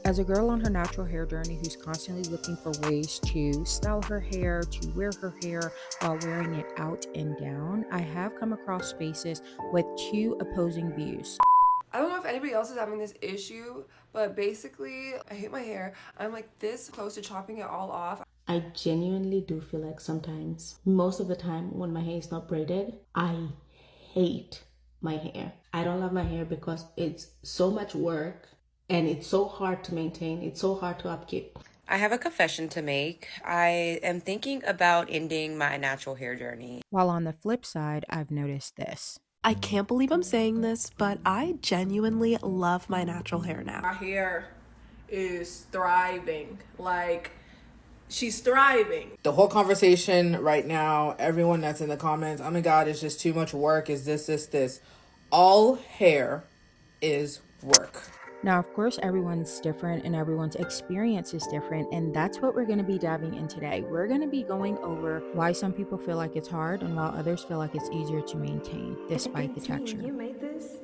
As a girl on her natural hair journey who's constantly looking for ways to style her hair, to wear her hair while wearing it out and down, I have come across spaces with two opposing views. I don't know if anybody else is having this issue, but basically, I hate my hair. I'm like this close to chopping it all off. I genuinely do feel like sometimes, most of the time when my hair is not braided, I hate my hair. I don't love my hair because it's so much work and it's so hard to maintain. It's so hard to upkeep. I have a confession to make. I am thinking about ending my natural hair journey. While on the flip side, I've noticed this. I can't believe I'm saying this, but I genuinely love my natural hair now. My hair is thriving. Like, she's thriving. The whole conversation right now, everyone that's in the comments, oh my God, it's just too much work. Is this? All hair is work. Now, of course, everyone's different and everyone's experience is different, and that's what we're going to be diving in today. We're going to be going over why some people feel like it's hard and while others feel like it's easier to maintain despite the texture. You made this?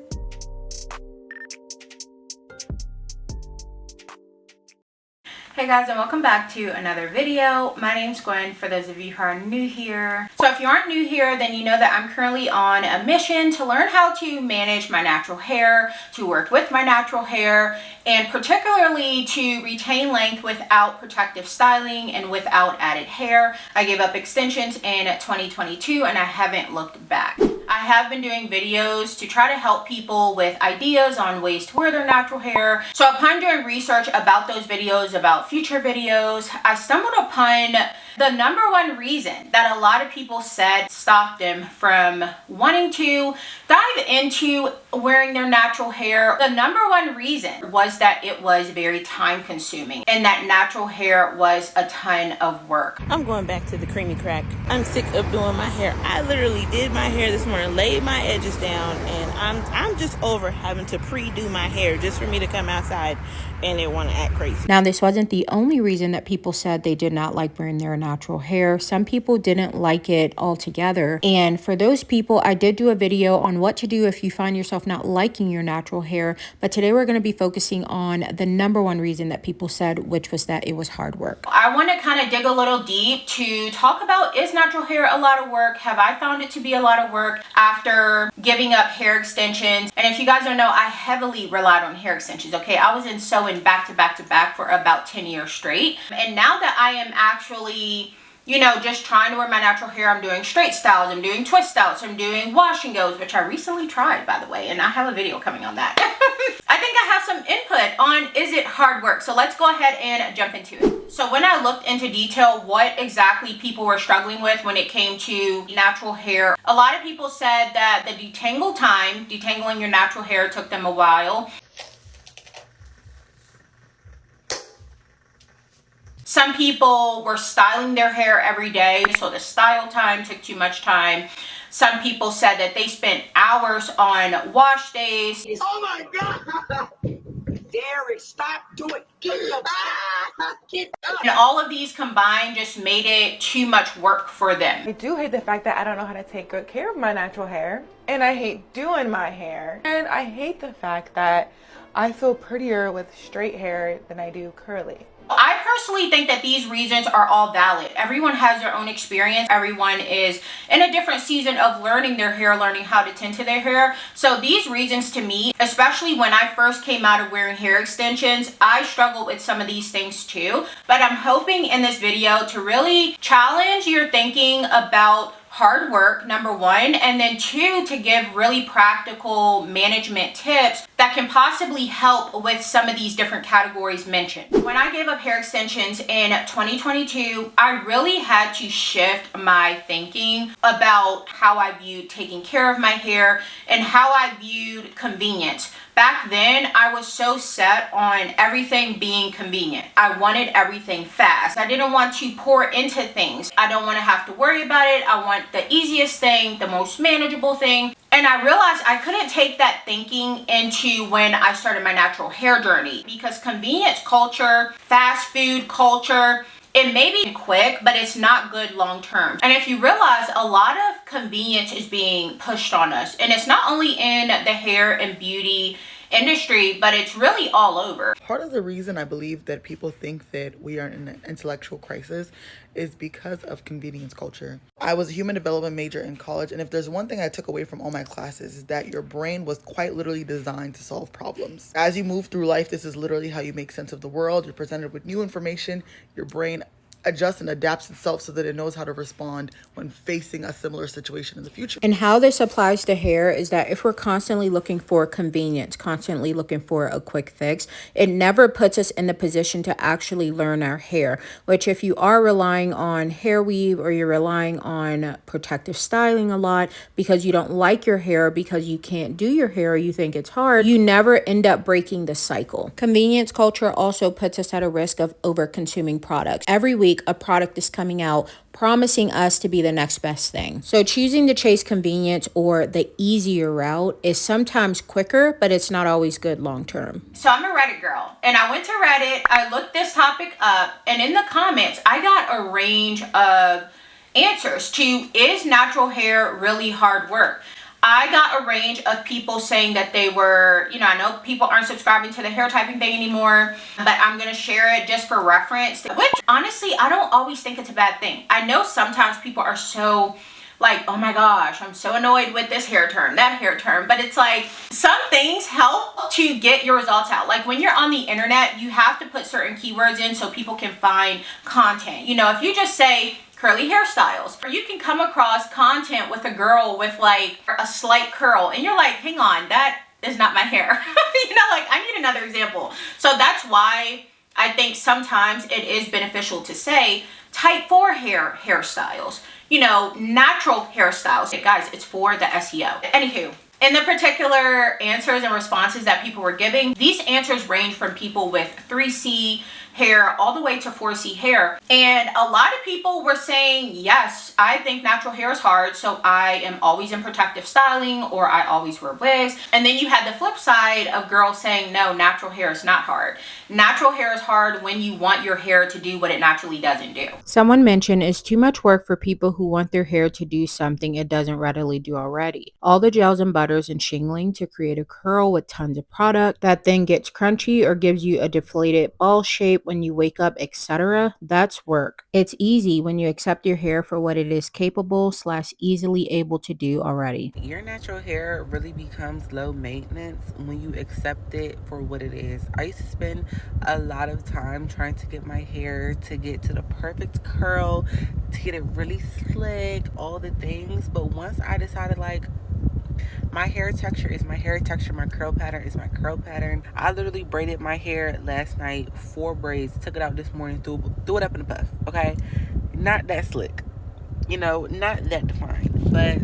Hey guys, and welcome back to another video. My name's Gwen, for those of you who are new here. So if you aren't new here, then you know that I'm currently on a mission to learn how to manage my natural hair, to work with my natural hair, and particularly to retain length without protective styling and without added hair. I gave up extensions in 2022 and I haven't looked back. I have been doing videos to try to help people with ideas on ways to wear their natural hair. So upon doing research about those videos, about future videos, I stumbled upon the number one reason that a lot of people said stopped them from wanting to dive into wearing their natural hair. The number one reason was that it was very time consuming and that natural hair was a ton of work. I'm going back to the creamy crack. I'm sick of doing my hair. I literally did my hair this morning, laid my edges down, and I'm just over having to pre-do my hair just for me to come outside and they want to act crazy. Now, this wasn't the only reason that people said they did not like wearing their natural hair. Some people didn't like it altogether. And for those people, I did do a video on what to do if you find yourself not liking your natural hair. But today we're going to be focusing on the number one reason that people said, which was that it was hard work. I want to kind of dig a little deep to talk about, is natural hair a lot of work? Have I found it to be a lot of work after giving up hair extensions? And if you guys don't know, I heavily relied on hair extensions, okay? I was in sewing back to back to back for about 10 years straight. And now that I am actually, you know, just trying to wear my natural hair, I'm doing straight styles, I'm doing twist outs, I'm doing wash and goes, which I recently tried, by the way, and I have a video coming on that. I think I have some input on, is it hard work? So let's go ahead and jump into it. So when I looked into detail what exactly people were struggling with when it came to natural hair, a lot of people said that the detangling your natural hair took them a while. Some people were styling their hair every day, so the style time took too much time. Some people said that they spent hours on wash days. Oh my God! Derek, stop doing. Get up. And all of these combined just made it too much work for them. I do hate the fact that I don't know how to take good care of my natural hair, and I hate doing my hair, and I hate the fact that I feel prettier with straight hair than I do curly. I personally think that these reasons are all valid. Everyone has their own experience. Everyone is in a different season of learning their hair, learning how to tend to their hair. So these reasons to me, especially when I first came out of wearing hair extensions, I struggled with some of these things too. But I'm hoping in this video to really challenge your thinking about hard work, number one, and then two, to give really practical management tips that can possibly help with some of these different categories mentioned. When I gave up hair extensions in 2022, I really had to shift my thinking about how I viewed taking care of my hair and how I viewed convenience. Back then, I was so set on everything being convenient. I wanted everything fast. I didn't want to pour into things. I don't want to have to worry about it. I want the easiest thing, the most manageable thing. And I realized I couldn't take that thinking into when I started my natural hair journey, because convenience culture, fast food culture, it may be quick, but it's not good long term. And if you realize, a lot of convenience is being pushed on us, and it's not only in the hair and beauty industry, but it's really all over. Part of the reason I believe that people think that we are in an intellectual crisis is because of convenience culture. I was a human development major in college, and if there's one thing I took away from all my classes is that your brain was quite literally designed to solve problems. As you move through life, this is literally how you make sense of the world. You're presented with new information. Your brain adjusts and adapts itself so that it knows how to respond when facing a similar situation in the future. And how this applies to hair is that if we're constantly looking for convenience, constantly looking for a quick fix, it never puts us in the position to actually learn our hair, which if you are relying on hair weave or you're relying on protective styling a lot because you don't like your hair, because you can't do your hair, you think it's hard, you never end up breaking the cycle. Convenience culture also puts us at a risk of over consuming products. Every week, a product is coming out promising us to be the next best thing. So choosing to chase convenience or the easier route is sometimes quicker, but it's not always good long term. So I'm a Reddit girl, and I went to Reddit, I looked this topic up, and in the comments, I got a range of answers to, is natural hair really hard work? I got a range of people saying that they were, I know people aren't subscribing to the hair typing thing anymore, but I'm going to share it just for reference, which honestly, I don't always think it's a bad thing. I know sometimes people are so like, oh my gosh, I'm so annoyed with this hair term, that hair term, but it's like some things help to get your results out. Like when you're on the internet, you have to put certain keywords in so people can find content. If you just say curly hairstyles, or you can come across content with a girl with like a slight curl and you're like, hang on, that is not my hair. Like I need another example. So that's why I think sometimes it is beneficial to say type 4 hairstyles, natural hairstyles. Hey guys, it's for the SEO. Anywho, in the particular answers and responses that people were giving, these answers range from people with 3C hair all the way to 4C hair. And a lot of people were saying, yes, I think natural hair is hard, so I am always in protective styling or I always wear wigs. And then you had the flip side of girls saying, no, natural hair is not hard. Natural hair is hard when you want your hair to do what it naturally doesn't do. Someone mentioned it's too much work for people who want their hair to do something it doesn't readily do already. All the gels and butters and shingling to create a curl with tons of product that then gets crunchy or gives you a deflated ball shape when you wake up, etc. That's work. It's easy when you accept your hair for what it is capable / easily able to do already. Your natural hair really becomes low maintenance when you accept it for what it is. I used to spend a lot of time trying to get my hair to get to the perfect curl, to get it really slick, all the things. But once I decided like, my hair texture is my hair texture, my curl pattern is my curl pattern. I literally braided my hair last night, 4 braids, took it out this morning, threw it up in a puff, okay? Not that slick, not that defined, but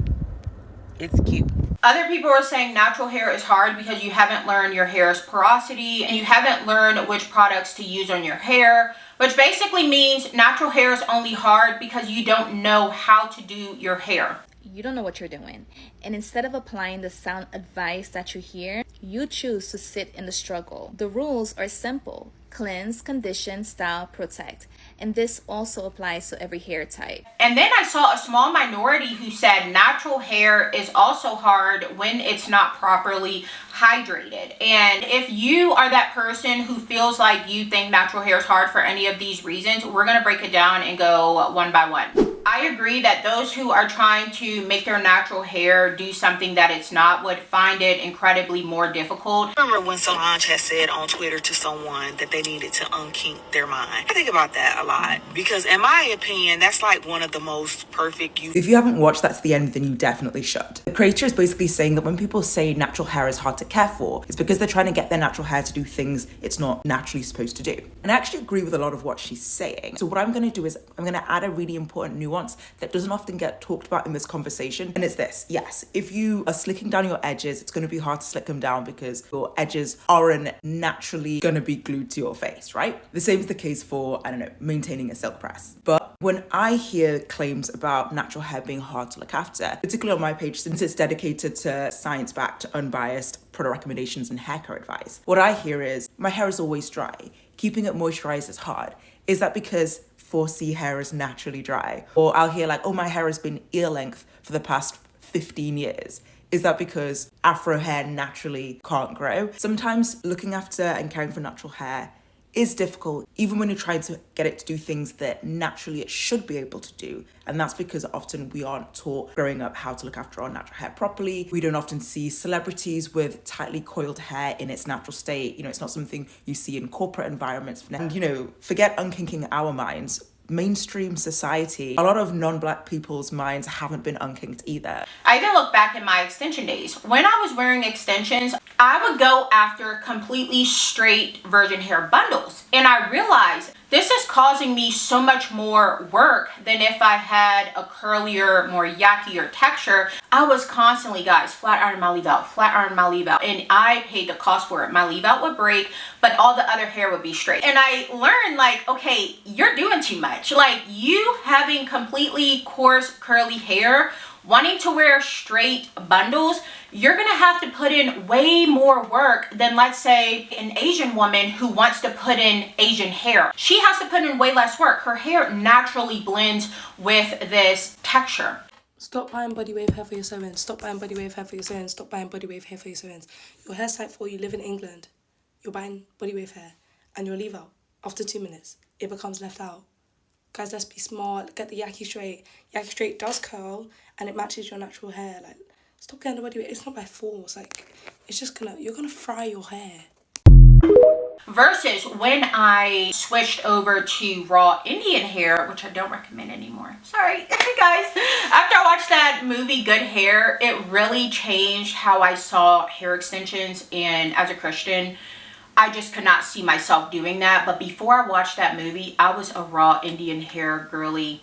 it's cute. Other people are saying natural hair is hard because you haven't learned your hair's porosity and you haven't learned which products to use on your hair, which basically means natural hair is only hard because you don't know how to do your hair. You don't know what you're doing. And instead of applying the sound advice that you hear, you choose to sit in the struggle. The rules are simple. Cleanse, condition, style, protect. And this also applies to every hair type. And then I saw a small minority who said natural hair is also hard when it's not properly hydrated. And if you are that person who feels like you think natural hair is hard for any of these reasons, we're going to break it down and go one by one. I agree that those who are trying to make their natural hair do something that it's not would find it incredibly more difficult. Remember when Solange had said on Twitter to someone that they needed to unkink their mind? I think about that a lot because in my opinion, that's like one of the most perfect use. If you haven't watched That's the End, then you definitely should. The creator is basically saying that when people say natural hair is hard to care for, it's because they're trying to get their natural hair to do things it's not naturally supposed to do. And I actually agree with a lot of what she's saying. So what I'm going to do is I'm going to add a really important nuance that doesn't often get talked about in this conversation, and it's this. Yes, if you are slicking down your edges, it's going to be hard to slick them down because your edges aren't naturally going to be glued to your face, right? The same is the case for, maintaining a silk press. But when I hear claims about natural hair being hard to look after, particularly on my page, since it's dedicated to science-backed, unbiased product recommendations and hair care advice, what I hear is, my hair is always dry. Keeping it moisturized is hard. Is that because 4C hair is naturally dry? Or I'll hear like, oh, my hair has been ear length for the past 15 years. Is that because Afro hair naturally can't grow? Sometimes looking after and caring for natural hair is difficult, even when you're trying to get it to do things that naturally it should be able to do. And that's because often we aren't taught growing up how to look after our natural hair properly. We don't often see celebrities with tightly coiled hair in its natural state. You know, it's not something you see in corporate environments. And, you know, forget unkinking our minds. Mainstream society, a lot of non-Black people's minds haven't been unkinked either. I even look back at my extension days. When I was wearing extensions, I would go after completely straight virgin hair bundles. And I realized this is causing me so much more work than if I had a curlier, more yakier texture. I was constantly, guys, flat iron my leave out, flat iron my leave out. And I paid the cost for it. My leave out would break, but all the other hair would be straight. And I learned, like, okay, you're doing too much. Like, you having completely coarse, curly hair, wanting to wear straight bundles, you're gonna have to put in way more work than, let's say, an Asian woman who wants to put in Asian hair. She has to put in way less work. Her hair naturally blends with this texture. Stop buying body wave hair for your sew-ins. Stop buying body wave hair for your sew-ins. Stop buying body wave hair for your sew-ins. Your hair's type 4, you live in England. You're buying body wave hair and you'll leave out. After 2 minutes, it becomes left out. Guys, let's be smart. Get the yaki straight. Yaki straight does curl and it matches your natural hair. Like, stop getting the body wave. It's not by force. Like, it's just you're gonna fry your hair. Versus when I switched over to raw Indian hair, which I don't recommend anymore. Sorry, guys. After I watched that movie, Good Hair, it really changed how I saw hair extensions. And as a Christian, I just could not see myself doing that. But before I watched that movie, I was a raw Indian hair girly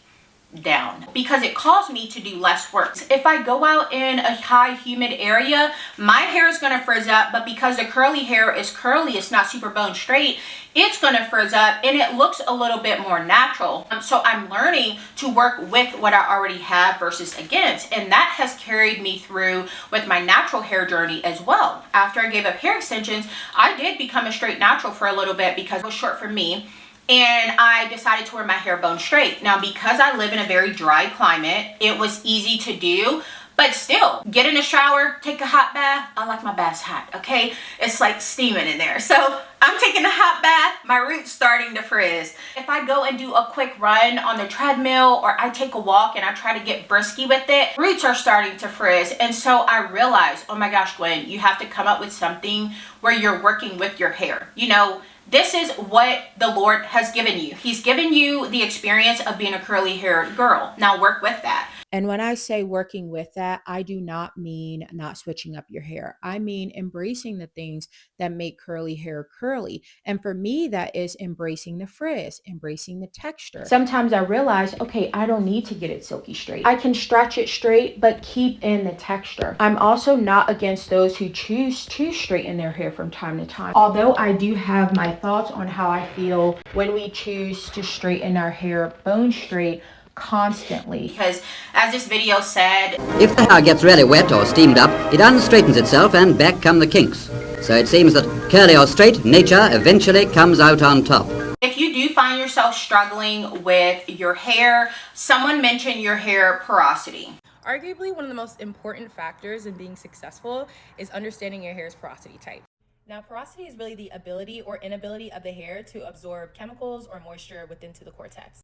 down because it caused me to do less work. If I go out in a high humid area, my hair is going to frizz up, but because the curly hair is curly, it's not super bone straight, it's going to frizz up and it looks a little bit more natural. So I'm learning to work with what I already have versus against, and that has carried me through with my natural hair journey as well. After I gave up hair extensions, I did become a straight natural for a little bit because it was short for me. And I decided to wear my hair bone straight. Now, because I live in a very dry climate, it was easy to do, but still, get in the shower, take a hot bath. I like my baths hot, okay? It's like steaming in there. So I'm taking a hot bath, my roots starting to frizz. If I go and do a quick run on the treadmill or I take a walk and I try to get brisky with it, roots are starting to frizz. And so I realized, oh my gosh, Gwen, you have to come up with something where you're working with your hair. You know, this is what the Lord has given you. He's given you the experience of being a curly haired girl. Now work with that. And when I say working with that, I do not mean not switching up your hair. I mean embracing the things that make curly hair curly. And for me, that is embracing the frizz, embracing the texture. Sometimes I realize, okay, I don't need to get it silky straight. I can stretch it straight, but keep in the texture. I'm also not against those who choose to straighten their hair from time to time. Although I do have my thoughts on how I feel when we choose to straighten our hair bone straight constantly. Because as this video said, if the hair gets really wet or steamed up, it unstraightens itself and back come the kinks. So it seems that curly or straight, nature eventually comes out on top. if you do find yourself struggling with your hair, someone mentioned your hair porosity. Arguably, one of the most important factors in being successful is understanding your hair's porosity type. Now, porosity is really the ability or inability of the hair to absorb chemicals or moisture within the cortex.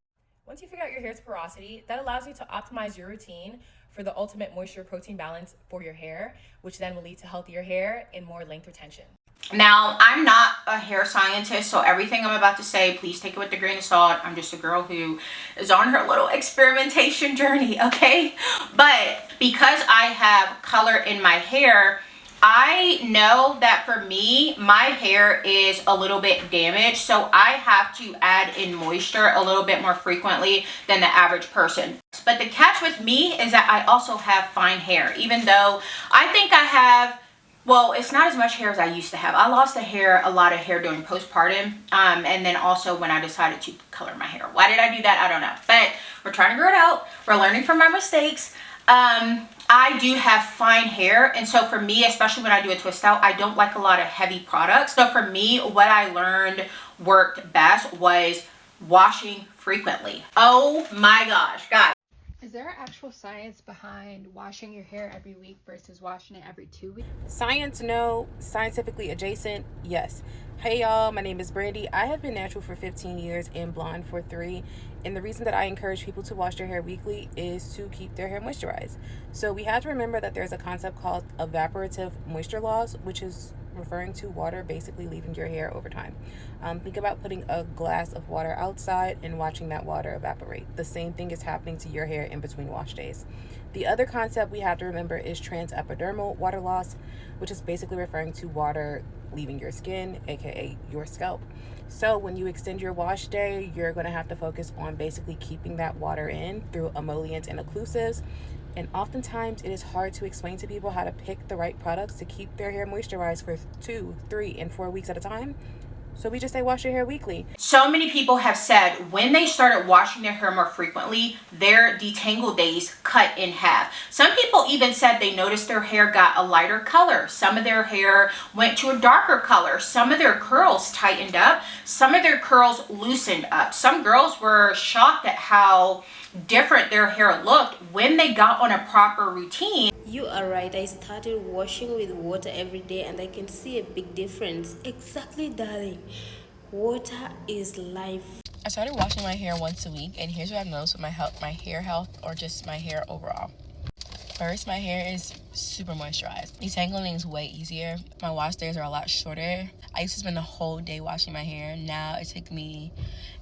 Once you figure out your hair's porosity, that allows you to optimize your routine for the ultimate moisture-protein balance for your hair, which then will lead to healthier hair and more length retention. Now, I'm not a hair scientist, so everything I'm about to say, please take it with a grain of salt. I'm just a girl who is on her little experimentation journey, okay? But because I have color in my hair, I know that for me, my hair is a little bit damaged, so I have to add in moisture a little bit more frequently than the average person. But the catch with me is that I also have fine hair, even though I think I have, well, it's not as much hair as I used to have. I lost a lot of hair during postpartum, and then also when I decided to color my hair. Why did I do that? I don't know. But we're trying to grow it out. We're learning from our mistakes. I do have fine hair, and so for me, especially when I do a twist out, I don't like a lot of heavy products. So for me, what I learned worked best was washing frequently. Oh my gosh, guys. Is there actual science behind washing your hair every week versus washing it every 2 weeks? Science, no. Scientifically adjacent, yes. Hey y'all, my name is Brandy. I have been natural for 15 years and blonde for 3. And the reason that I encourage people to wash their hair weekly is to keep their hair moisturized. So we have to remember that there's a concept called evaporative moisture loss, which is referring to water basically leaving your hair over time. Think about putting a glass of water outside and watching that water evaporate. The same thing is happening to your hair in between wash days. The other concept we have to remember is transepidermal water loss, which is basically referring to water leaving your skin, aka your scalp. So when you extend your wash day, you're going to have to focus on basically keeping that water in through emollients and occlusives. And oftentimes it is hard to explain to people how to pick the right products to keep their hair moisturized for 2, 3, and 4 weeks at a time. So we just say wash your hair weekly. So many people have said when they started washing their hair more frequently, their detangle days cut in half. Some people even said they noticed their hair got a lighter color. Some of their hair went to a darker color. Some of their curls tightened up. Some of their curls loosened up. Some girls were shocked at how different their hair looked when they got on a proper routine. You are right. I started washing with water every day and I can see a big difference. Exactly, darling. Water is life. I started washing my hair once a week, and here's what I've noticed with my hair health, or just my hair overall. First, my hair is super moisturized. Detangling is way easier. My wash days are a lot shorter. I used to spend the whole day washing my hair. Now it takes me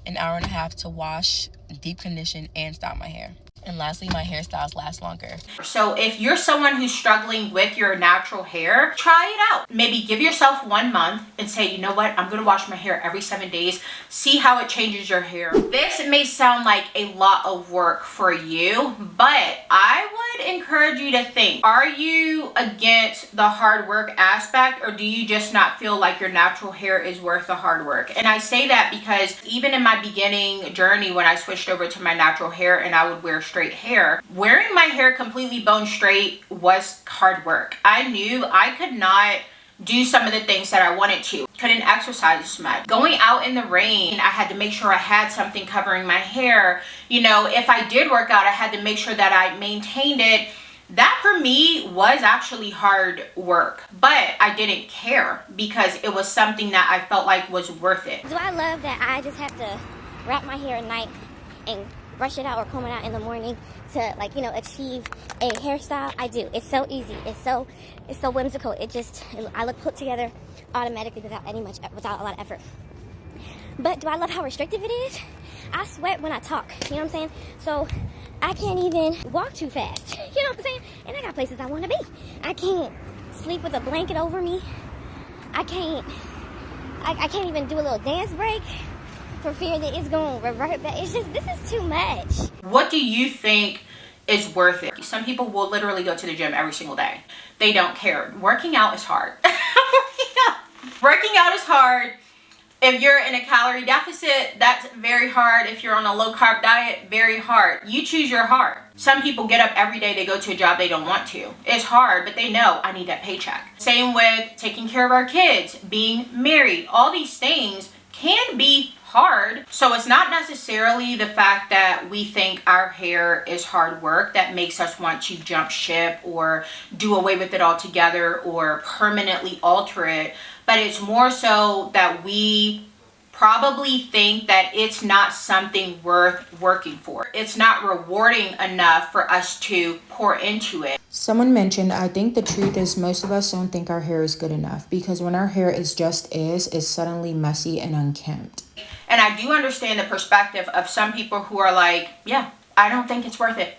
an hour and a half to wash, deep condition, and style my hair. And lastly, my hairstyles last longer. So if you're someone who's struggling with your natural hair, try it out. Maybe give yourself 1 month and say, you know what, I'm gonna wash my hair every 7 days. See how it changes your hair. This may sound like a lot of work for you, but I would encourage you to think, are you against the hard work aspect, or do you just not feel like your natural hair is worth the hard work? And I say that because even in my beginning journey, when I switched over to my natural hair and I would wear straight hair, wearing my hair completely bone straight was hard work. I knew I could not do some of the things that I wanted to. Couldn't exercise as much. Going out in the rain, I had to make sure I had something covering my hair. You know, if I did work out, I had to make sure that I maintained it. That for me was actually hard work, but I didn't care because it was something that I felt like was worth it. Do I love that I just have to wrap my hair at night and brush it out or comb it out in the morning to, like, you know, achieve a hairstyle? I do. It's so easy. It's so whimsical. I look put together automatically without a lot of effort. But do I love how restrictive it is? I sweat when I talk, you know what I'm saying? So I can't even walk too fast, you know what I'm saying? And I got places I want to be. I can't sleep with a blanket over me. I can't even do a little dance break for fear that it's going to revert back. It's just, this is too much. What do you think is worth it? Some people will literally go to the gym every single day. They don't care. Working out is hard. Working out is hard. If you're in a calorie deficit, that's very hard. If you're on a low carb diet, very hard. You choose your hard. Some people get up every day, they go to a job they don't want to. It's hard, but they know I need that paycheck. Same with taking care of our kids, being married. All these things can be hard. So it's not necessarily the fact that we think our hair is hard work that makes us want to jump ship or do away with it altogether or permanently alter it, but it's more so that we probably think that it's not something worth working for. It's not rewarding enough for us to pour into it. Someone mentioned, I think the truth is most of us don't think our hair is good enough because when our hair is just it's suddenly messy and unkempt. And I do understand the perspective of some people who are like, yeah, I don't think it's worth it.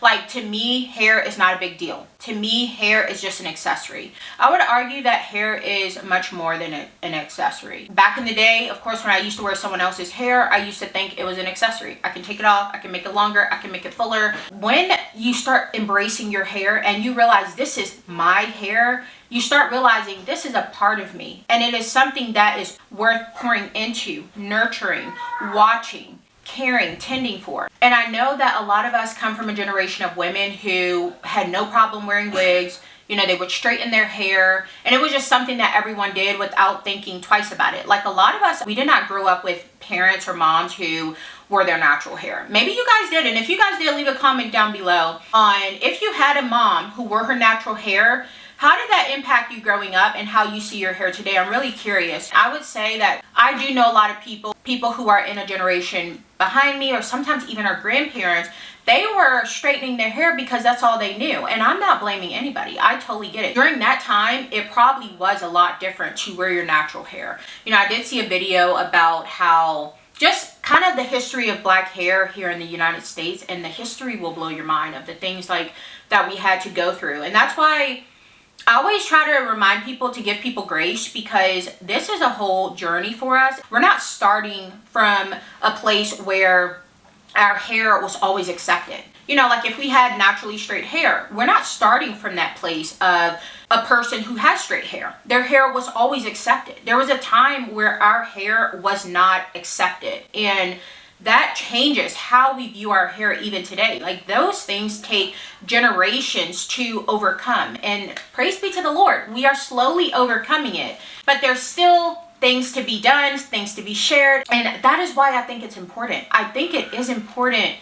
Like, to me, hair is not a big deal. To me, hair is just an accessory. I would argue that hair is much more than an accessory. Back in the day, of course, when I used to wear someone else's hair, I used to think it was an accessory. I can take it off, I can make it longer, I can make it fuller. When you start embracing your hair and you realize this is my hair, you start realizing this is a part of me. And it is something that is worth pouring into, nurturing, watching, caring, tending for. And I know that a lot of us come from a generation of women who had no problem wearing wigs. You know, they would straighten their hair, and it was just something that everyone did without thinking twice about it. Like, a lot of us, we did not grow up with parents or moms who wore their natural hair. Maybe you guys did, and if you guys did, leave a comment down below on if you had a mom who wore her natural hair, how did that impact you growing up and how you see your hair today? I'm really curious. I would say that I do know a lot of people who are in a generation behind me, or sometimes even our grandparents, they were straightening their hair because that's all they knew. And I'm not blaming anybody. I totally get it. During that time, it probably was a lot different to wear your natural hair. You know, I did see a video about how just kind of the history of black hair here in the United States, and the history will blow your mind of the things like that we had to go through. And that's why I always try to remind people to give people grace, because this is a whole journey for us. We're not starting from a place where our hair was always accepted. You know, like if we had naturally straight hair, we're not starting from that place of a person who has straight hair. Their hair was always accepted. There was a time where our hair was not accepted, and that changes how we view our hair even today. Like those things take generations to overcome, and praise be to the Lord, we are slowly overcoming it, but there's still things to be done, things to be shared. And that is why I think it's important. I think it is important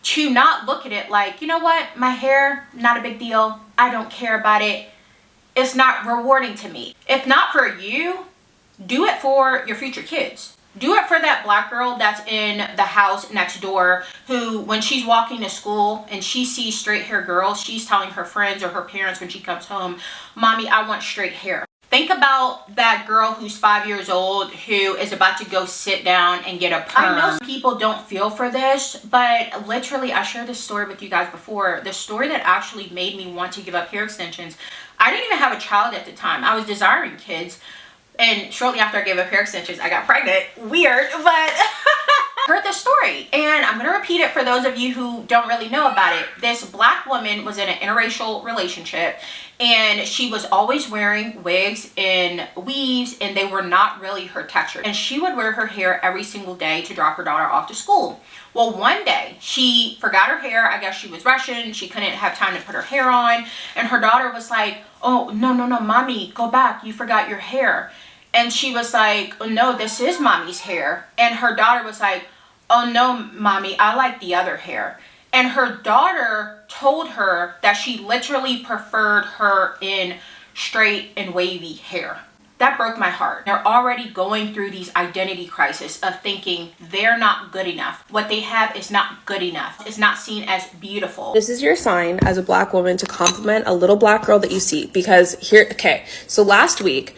to not look at it like, you know what, my hair, not a big deal, I don't care about it, it's not rewarding to me. If not for you, do it for your future kids. Do it for that black girl that's in the house next door who, when she's walking to school and she sees straight hair girls, she's telling her friends or her parents when she comes home, Mommy, I want straight hair. Think about that girl who's 5 years old who is about to go sit down and get a perm. I know some people don't feel for this, but literally, I shared this story with you guys before. The story that actually made me want to give up hair extensions. I didn't even have a child at the time. I was desiring kids. And shortly after I gave up hair extensions, I got pregnant. Weird, but heard the story. And I'm going to repeat it for those of you who don't really know about it. This black woman was in an interracial relationship, and she was always wearing wigs and weaves, and they were not really her texture. And she would wear her hair every single day to drop her daughter off to school. Well, one day she forgot her hair. I guess she was Russian. She couldn't have time to put her hair on. And her daughter was like, oh, no, Mommy, go back. You forgot your hair. And she was like, oh, no, this is Mommy's hair. And her daughter was like, oh, no, Mommy, I like the other hair. And her daughter told her that she literally preferred her in straight and wavy hair. That broke my heart. They're already going through these identity crises of thinking they're not good enough. What they have is not good enough. It's not seen as beautiful. This is your sign as a black woman to compliment a little black girl that you see. Because here, okay, so last week,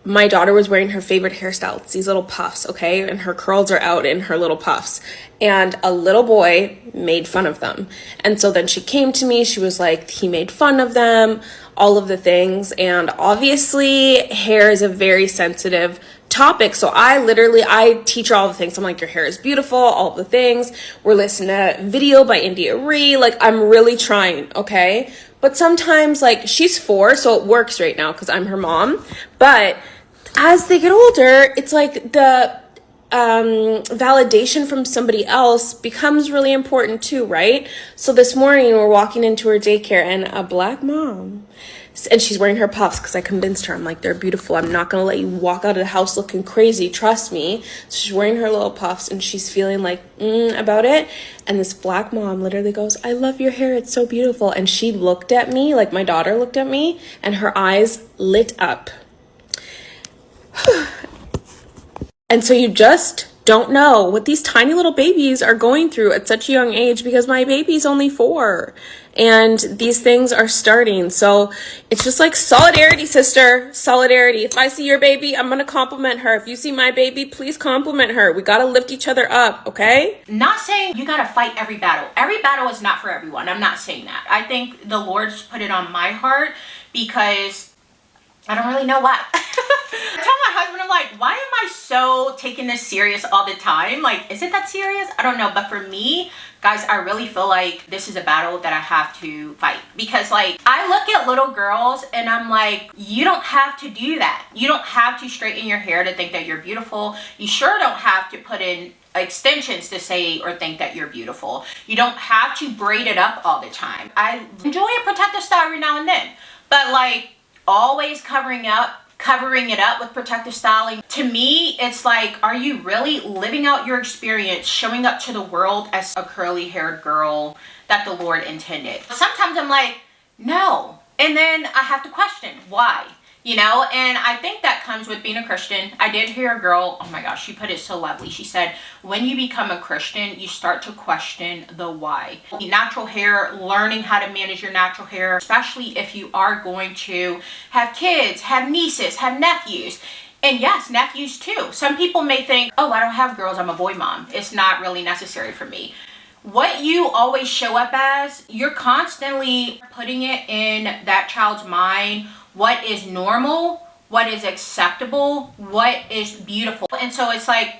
my daughter was wearing her favorite hairstyle. It's these little puffs, okay? And her curls are out in her little puffs. And a little boy made fun of them. And so then she came to me. She was like, he made fun of them, all of the things. And obviously, hair is a very sensitive topic. So I teach her all the things. I'm like, your hair is beautiful, all the things. We're listening to a video by India Ree. Like, I'm really trying, okay? But sometimes, like, she's 4, so it works right now because I'm her mom. But as they get older, it's like the validation from somebody else becomes really important too, right? So this morning we're walking into her daycare, and a black mom, and she's wearing her puffs because I convinced her. I'm like, they're beautiful. I'm not going to let you walk out of the house looking crazy. Trust me. So she's wearing her little puffs, and she's feeling like, about it. And this black mom literally goes, I love your hair. It's so beautiful. And she looked at me, like my daughter looked at me, and her eyes lit up. And so you just don't know what these tiny little babies are going through at such a young age, because my baby's only 4 and these things are starting. So it's just like solidarity, sister, solidarity. If I see your baby, I'm going to compliment her. If you see my baby, please compliment her. We got to lift each other up. Okay. Not saying you got to fight every battle. Every battle is not for everyone. I'm not saying that. I think the Lord's put it on my heart because I don't really know why. I tell my husband, I'm like, why am I so taking this serious all the time? Like, is it that serious? I don't know. But for me, guys, I really feel like this is a battle that I have to fight. Because, like, I look at little girls and I'm like, you don't have to do that. You don't have to straighten your hair to think that you're beautiful. You sure don't have to put in extensions to say or think that you're beautiful. You don't have to braid it up all the time. I enjoy a protective style every now and then. But, like, always covering up covering it up with protective styling. To me, it's like, are you really living out your experience, showing up to the world as a curly haired girl that the Lord intended? Sometimes I'm like, no. And then I have to question why. You know, and I think that comes with being a Christian. I did hear a girl, oh my gosh, she put it so lovely. She said, when you become a Christian, you start to question the why. Natural hair, learning how to manage your natural hair, especially if you are going to have kids, have nieces, have nephews. And yes, nephews too. Some people may think, oh, I don't have girls, I'm a boy mom. It's not really necessary for me. What you always show up as, you're constantly putting it in that child's mind, what is normal, what is acceptable, what is beautiful. And so it's like,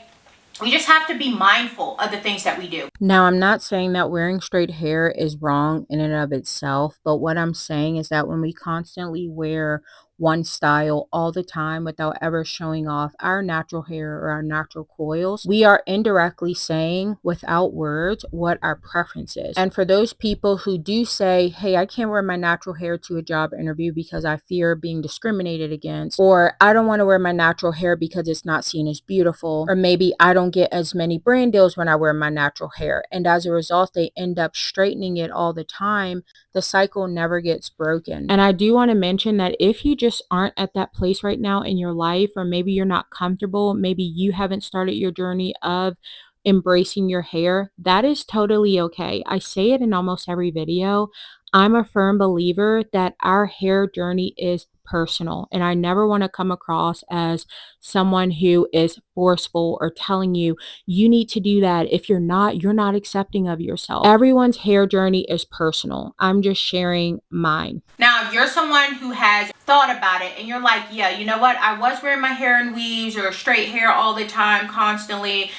we just have to be mindful of the things that we do. Now, I'm not saying that wearing straight hair is wrong in and of itself, but what I'm saying is that when we constantly wear one style all the time without ever showing off our natural hair or our natural coils, we are indirectly saying without words what our preference is. And for those people who do say, hey, I can't wear my natural hair to a job interview because I fear being discriminated against, or I don't want to wear my natural hair because it's not seen as beautiful, or maybe I don't get as many brand deals when I wear my natural hair, and as a result they end up straightening it all the time, the cycle never gets broken. And I do want to mention that if you just aren't at that place right now in your life, or maybe you're not comfortable, maybe you haven't started your journey of embracing your hair, that is totally okay. I say it in almost every video. I'm a firm believer that our hair journey is personal, and I never want to come across as someone who is forceful or telling you you need to do that. If you're not accepting of yourself. Everyone's hair journey is personal. I'm just sharing mine. Now, if you're someone who has thought about it and you're like, yeah, you know what, I was wearing my hair in weaves or straight hair all the time, constantly,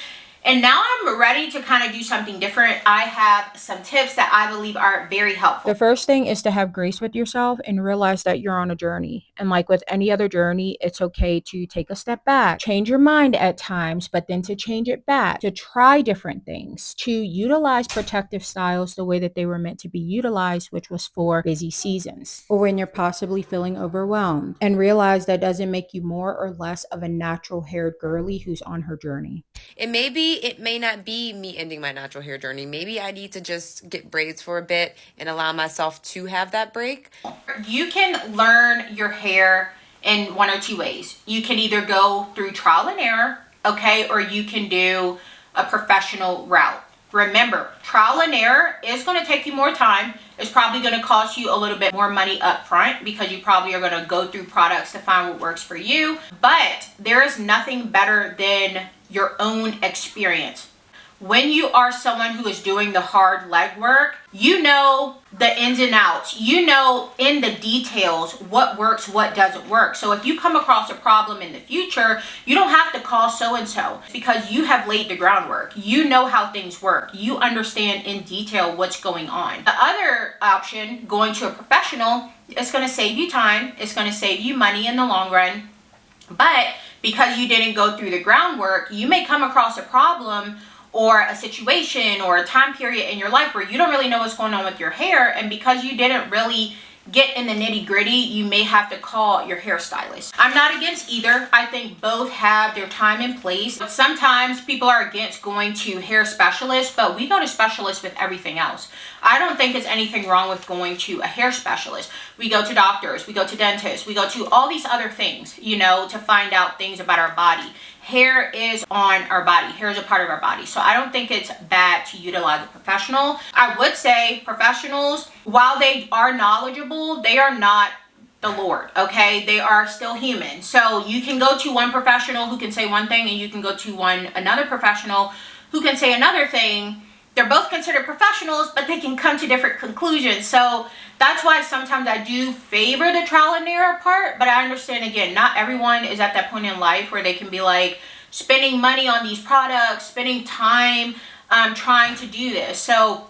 and now I'm ready to kind of do something different, I have some tips that I believe are very helpful. The first thing is to have grace with yourself and realize that you're on a journey. And like with any other journey, it's okay to take a step back, change your mind at times, but then to change it back, to try different things, to utilize protective styles the way that they were meant to be utilized, which was for busy seasons or when you're possibly feeling overwhelmed. And realize that doesn't make you more or less of a natural haired girly who's on her journey. And maybe it may not be me ending my natural hair journey. Maybe I need to just get braids for a bit and allow myself to have that break. You can learn your hair in one or two ways. You can either go through trial and error, okay, or you can do a professional route. Remember, trial and error is going to take you more time. It's probably going to cost you a little bit more money up front because you probably are going to go through products to find what works for you. But there is nothing better than your own experience. When you are someone who is doing the hard legwork, you know the ins and outs. You know in the details what works, what doesn't work. So if you come across a problem in the future, you don't have to call so-and-so because you have laid the groundwork. You know how things work. You understand in detail what's going on. The other option, going to a professional, is going to save you time. It's going to save you money in the long run. But because you didn't go through the groundwork, you may come across a problem or a situation or a time period in your life where you don't really know what's going on with your hair, and because you didn't really get in the nitty-gritty, you may have to call your hairstylist. I'm not against either. I think both have their time and place. But sometimes people are against going to hair specialists, but we go to specialists with everything else. I don't think there's anything wrong with going to a hair specialist. We go to doctors, we go to dentists, we go to all these other things, you know, to find out things about our body. Hair is on our body. Hair is a part of our body. So I don't think it's bad to utilize a professional. I would say professionals, while they are knowledgeable, they are not the Lord, okay? They are still human. So you can go to one professional who can say one thing, and you can go to another professional who can say another thing. They're both considered professionals, but they can come to different conclusions. So that's why sometimes I do favor the trial and error part, but I understand, again, not everyone is at that point in life where they can be like spending money on these products, spending time trying to do this. So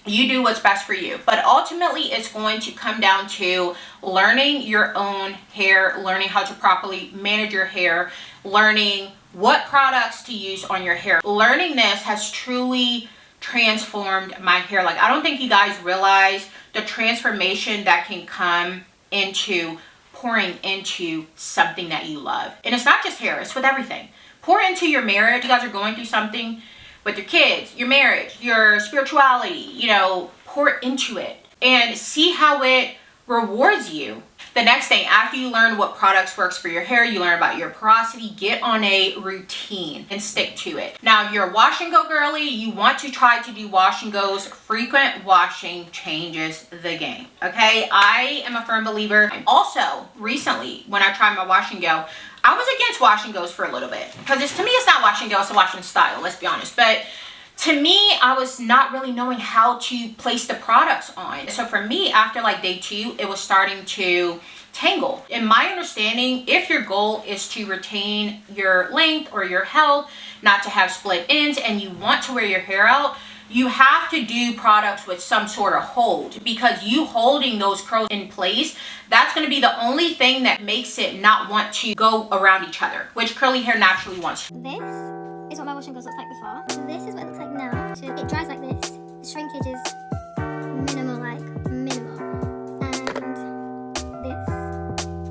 you do what's best for you. But ultimately, it's going to come down to learning your own hair, learning how to properly manage your hair, learning what products to use on your hair. Learning this has truly transformed my hair. Like, I don't think you guys realize the transformation that can come into pouring into something that you love. And it's not just hair, it's with everything. Pour into your marriage. You guys are going through something with your kids, your marriage, your spirituality, you know, pour into it and see how it rewards you. The next thing, after you learn what products works for your hair, you learn about your porosity, get on a routine and stick to it. Now, if you're a wash and go girly, you want to try to do wash and goes. Frequent washing changes the game, okay? I am a firm believer. Also, recently, when I tried my wash and go, I was against wash and goes for a little bit because to me, it's not wash and go, it's a wash and style, let's be honest. But to me, I was not really knowing how to place the products on. So for me, after like day 2, it was starting to tangle. In my understanding, if your goal is to retain your length or your health, not to have split ends, and you want to wear your hair out, you have to do products with some sort of hold, because you holding those curls in place, that's going to be the only thing that makes it not want to go around each other, which curly hair naturally wants. This is what my wash and goes looks like before. This is what it looks like now. So it dries like this. The shrinkage is minimal, like minimal. And this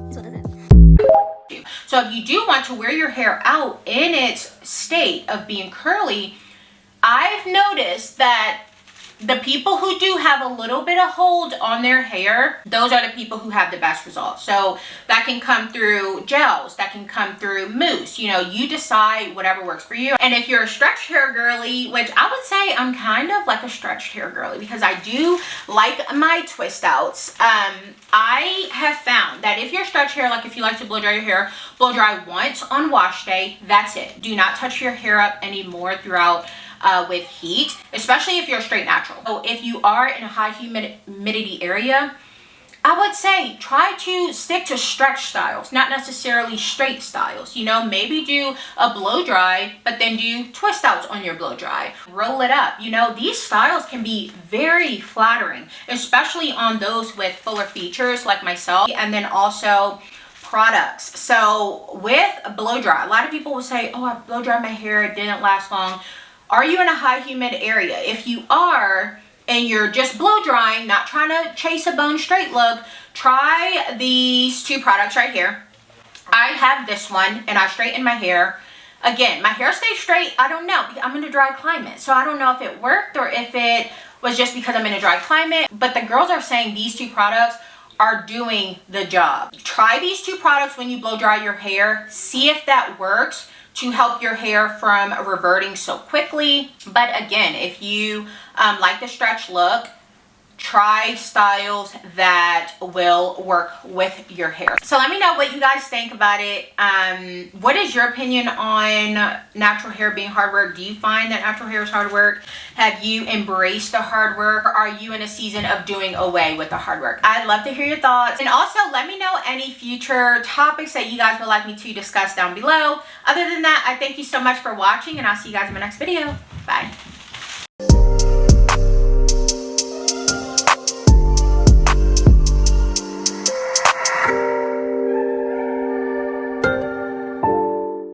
is what does it. So if you do want to wear your hair out in its state of being curly, I've noticed that the people who do have a little bit of hold on their hair, those are the people who have the best results. So that can come through gels, that can come through mousse. You know, you decide whatever works for you. And if you're a stretched hair girly, which I would say I'm kind of like a stretched hair girly because I do like my twist outs. I have found that if you're stretched hair, like if you like to blow dry your hair, blow dry once on wash day, that's it. Do not touch your hair up anymore throughout with heat, especially if you're straight natural. So if you are in a high humidity area, I would say try to stick to stretch styles, not necessarily straight styles. You know, maybe do a blow dry, but then do twist outs on your blow dry. Roll it up. You know, these styles can be very flattering, especially on those with fuller features like myself, and then also products. So with blow dry, a lot of people will say, oh, I blow dried my hair, it didn't last long. Are you in a high humid area? If you are, and you're just blow drying, not trying to chase a bone straight look, try these 2 products right here. I have this one and I straighten my hair. Again, my hair stays straight. I don't know. I'm in a dry climate. So I don't know if it worked or if it was just because I'm in a dry climate. But the girls are saying these 2 products are doing the job. Try these 2 products when you blow dry your hair. See if that works to help your hair from reverting so quickly. But again, if you like the stretch look, try styles that will work with your hair. So let me know what you guys think about it. What is your opinion on natural hair being hard work? Do you find that natural hair is hard work? Have you embraced the hard work? Or are you in a season of doing away with the hard work? I'd love to hear your thoughts. And also let me know any future topics that you guys would like me to discuss down below. Other than that, I thank you so much for watching, and I'll see you guys in my next video. Bye.